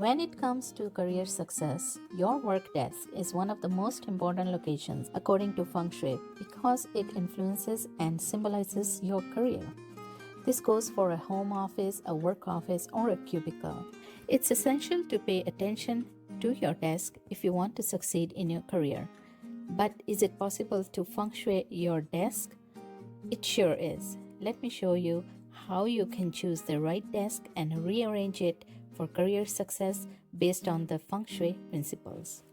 When it comes to career success, your work desk is one of the most important locations according to Feng Shui because it influences and symbolizes your career. This goes for a home office, a work office, or a cubicle. It's essential to pay attention to your desk if you want to succeed in your career. But is it possible to Feng Shui your desk? It sure is. Let me show you how you can choose the right desk and rearrange it for career success based on the Feng Shui principles.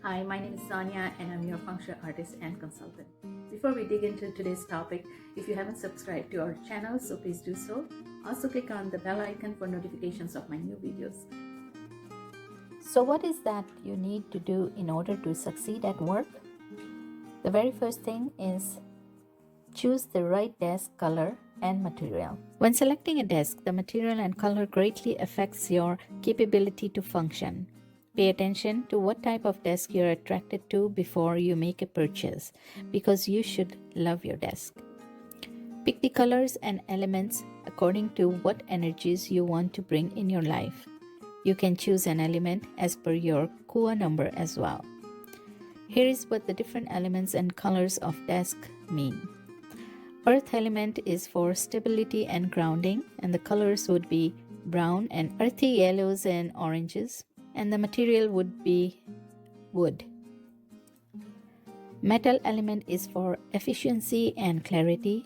Hi, my name is Sonia and I'm your Feng Shui artist and consultant. Before we dig into today's topic, if you haven't subscribed to our channel, so please do so. Also click on the bell icon for notifications of my new videos. So what is that you need to do in order to succeed at work? The very first thing is choose the right desk color and material. When selecting a desk, the material and color greatly affects your capability to function. Pay attention to what type of desk you're attracted to before you make a purchase, because you should love your desk. Pick the colors and elements according to what energies you want to bring in your life. You can choose an element as per your Kua number as well. Here is what the different elements and colors of desk mean. Earth element is for stability and grounding, and the colors would be brown and earthy yellows and oranges, and the material would be wood. Metal element is for efficiency and clarity.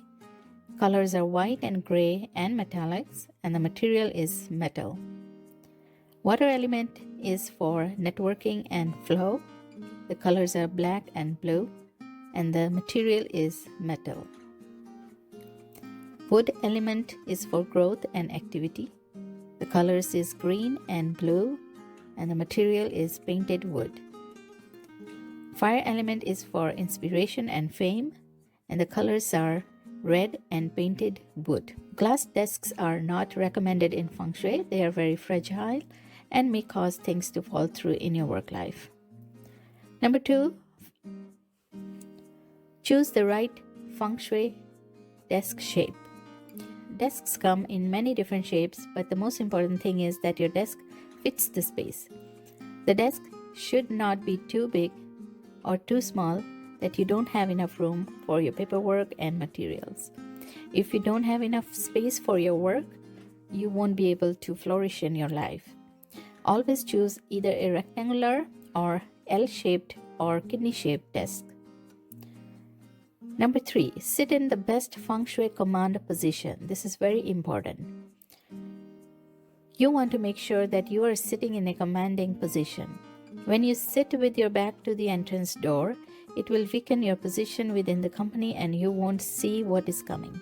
Colors are white and gray and metallics, and the material is metal. Water element is for networking and flow. The colors are black and blue, and the material is metal. Wood element is for growth and activity. The colors is green and blue, and the material is painted wood. Fire element is for inspiration and fame, and the colors are red and painted wood. Glass desks are not recommended in Feng Shui. They are very fragile and may cause things to fall through in your work life. Number 2, choose the right Feng Shui desk shape. Desks come in many different shapes, but the most important thing is that your desk fits the space. The desk should not be too big or too small that you don't have enough room for your paperwork and materials. If you don't have enough space for your work, you won't be able to flourish in your life. Always choose either a rectangular or L-shaped or kidney-shaped desk. Number 3, sit in the best Feng Shui command position. This is very important. You want to make sure that you are sitting in a commanding position. When you sit with your back to the entrance door, it will weaken your position within the company and you won't see what is coming.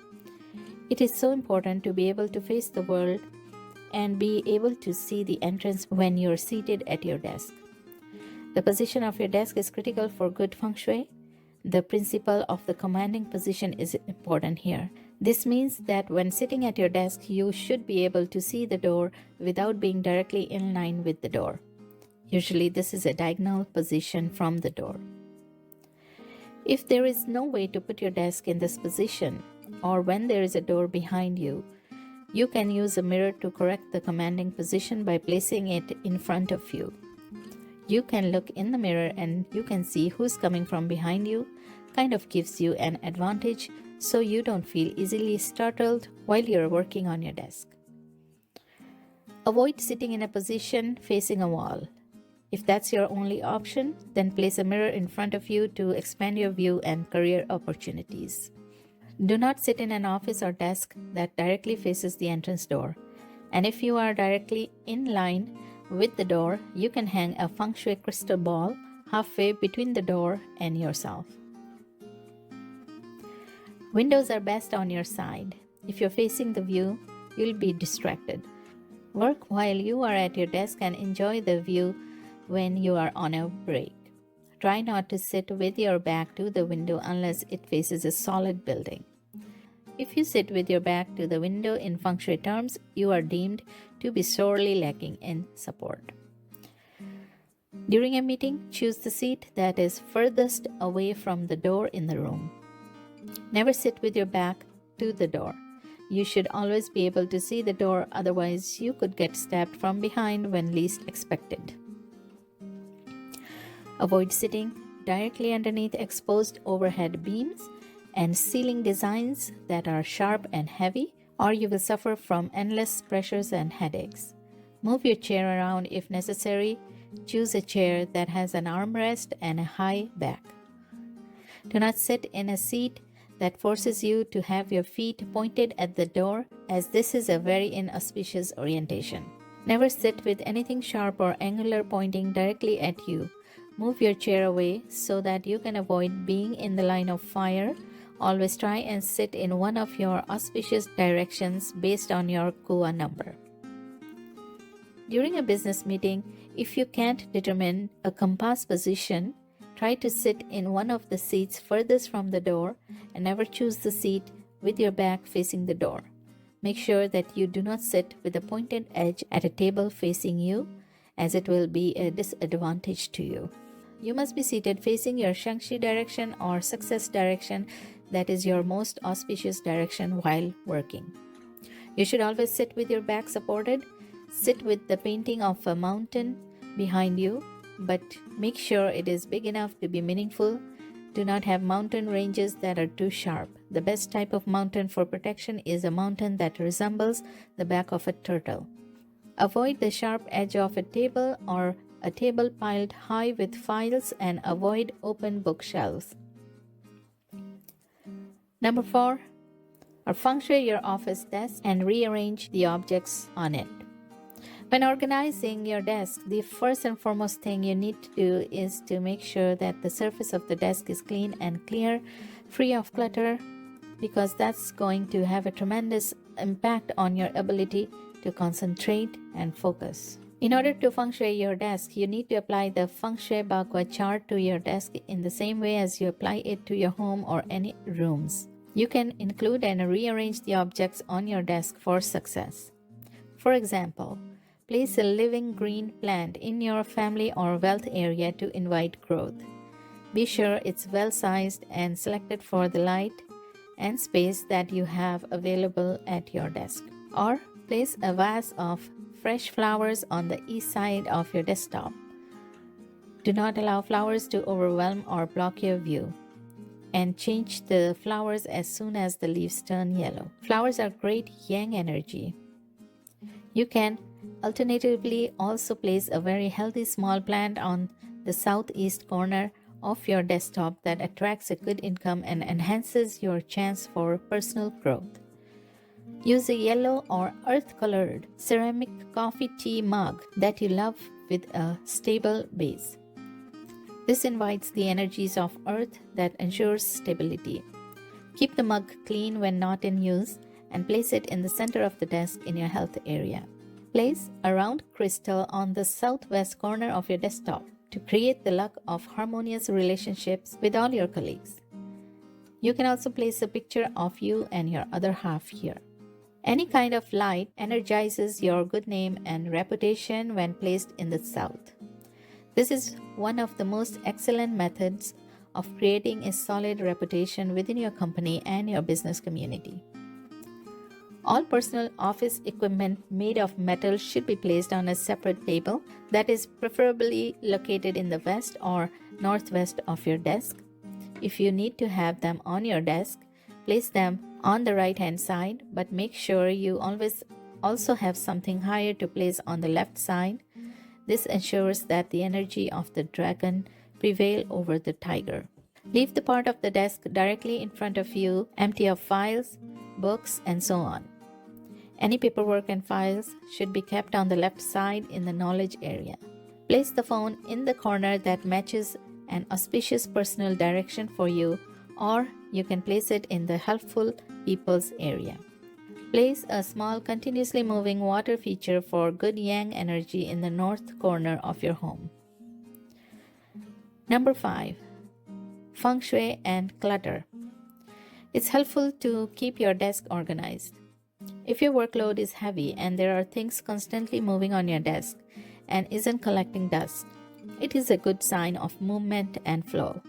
It is so important to be able to face the world and be able to see the entrance when you're seated at your desk. The position of your desk is critical for good Feng Shui. The principle of the commanding position is important here. This means that when sitting at your desk, you should be able to see the door without being directly in line with the door. Usually this is a diagonal position from the door. If there is no way to put your desk in this position, or when there is a door behind you, you can use a mirror to correct the commanding position by placing it in front of you. You can look in the mirror and you can see who's coming from behind you. Kind of gives you an advantage so you don't feel easily startled while you're working on your desk. Avoid sitting in a position facing a wall. If that's your only option, then place a mirror in front of you to expand your view and career opportunities. Do not sit in an office or desk that directly faces the entrance door. And if you are directly in line with the door, you can hang a Feng Shui crystal ball halfway between the door and yourself. Windows are best on your side. If you're facing the view, you'll be distracted. Work while you are at your desk and enjoy the view when you are on a break. Try not to sit with your back to the window unless it faces a solid building. If you sit with your back to the window in Feng Shui terms, you are deemed to be sorely lacking in support. During a meeting, choose the seat that is furthest away from the door in the room. Never sit with your back to the door. you should always be able to see the door, otherwise you could get stabbed from behind when least expected. Avoid sitting directly underneath exposed overhead beams and ceiling designs that are sharp and heavy, or you will suffer from endless pressures and headaches. Move your chair around if necessary. Choose a chair that has an armrest and a high back. Do not sit in a seat that forces you to have your feet pointed at the door, as this is a very inauspicious orientation. Never sit with anything sharp or angular pointing directly at you. Move your chair away so that you can avoid being in the line of fire. Always try and sit in one of your auspicious directions based on your Kua number. During a business meeting, if you can't determine a compass position, try to sit in one of the seats furthest from the door and never choose the seat with your back facing the door. Make sure that you do not sit with a pointed edge at a table facing you, as it will be a disadvantage to you. You must be seated facing your Shang-Chi direction or success direction, that is your most auspicious direction while working. You should always sit with your back supported. Sit with the painting of a mountain behind you, but make sure it is big enough to be meaningful. Do not have mountain ranges that are too sharp. The best type of mountain for protection is a mountain that resembles the back of a turtle. Avoid the sharp edge of a table or a table piled high with files, and avoid open bookshelves. Number 4. Feng Shui your office desk and rearrange the objects on it. When organizing your desk, the first and foremost thing you need to do is to make sure that the surface of the desk is clean and clear, free of clutter, because that's going to have a tremendous impact on your ability to concentrate and focus. In order to feng shui your desk, you need to apply the Feng Shui Bagua chart to your desk in the same way as you apply it to your home or any rooms. You can include and rearrange the objects on your desk for success. For example, place a living green plant in your family or wealth area to invite growth. Be sure it's well sized and selected for the light and space that you have available at your desk. Or place a vase of fresh flowers on the east side of your desktop. Do not allow flowers to overwhelm or block your view, and change the flowers as soon as the leaves turn yellow. Flowers are great yang energy. You can alternatively also place a very healthy small plant on the southeast corner of your desktop that attracts a good income and enhances your chance for personal growth. Use a yellow or earth-colored ceramic coffee tea mug that you love with a stable base. This invites the energies of earth that ensures stability. Keep the mug clean when not in use and place it in the center of the desk in your health area. Place a round crystal on the southwest corner of your desktop to create the luck of harmonious relationships with all your colleagues. You can also place a picture of you and your other half here. Any kind of light energizes your good name and reputation when placed in the south. This is one of the most excellent methods of creating a solid reputation within your company and your business community. All personal office equipment made of metal should be placed on a separate table that is preferably located in the west or northwest of your desk. If you need to have them on your desk, place them on the right-hand side, but make sure you always also have something higher to place on the left side. This ensures that the energy of the dragon prevail over the tiger. Leave the part of the desk directly in front of you, empty of files, books, and so on. Any paperwork and files should be kept on the left side in the knowledge area. Place the phone in the corner that matches an auspicious personal direction for you, or you can place it in the helpful people's area. Place a small continuously moving water feature for good yang energy in the north corner of your home. Number 5. Feng Shui and clutter. It's helpful to keep your desk organized. If your workload is heavy and there are things constantly moving on your desk and isn't collecting dust, it is a good sign of movement and flow.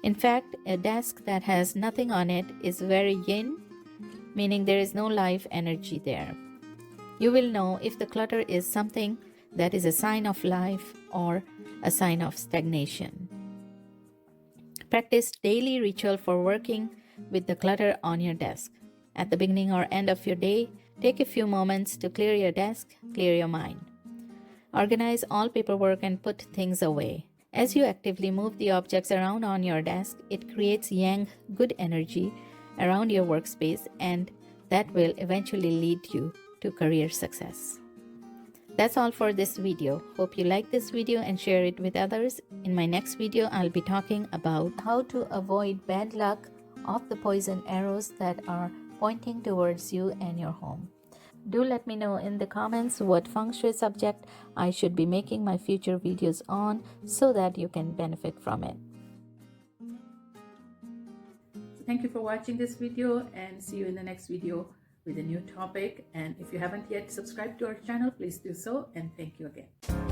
In fact, a desk that has nothing on it is very yin, meaning there is no life energy there. You will know if the clutter is something that is a sign of life or a sign of stagnation. Practice daily ritual for working with the clutter on your desk. At the beginning or end of your day, take a few moments to clear your desk, clear your mind. Organize all paperwork and put things away. As you actively move the objects around on your desk, it creates yang, good energy, around your workspace, and that will eventually lead you to career success. That's all for this video. Hope you like this video and share it with others. In my next video, I'll be talking about how to avoid bad luck of the poison arrows that are pointing towards you and your home. Do let me know in the comments what Feng Shui subject I should be making my future videos on so that you can benefit from it. Thank you for watching this video and see you in the next video with a new topic. And if you haven't yet subscribed to our channel, please do so, and thank you again.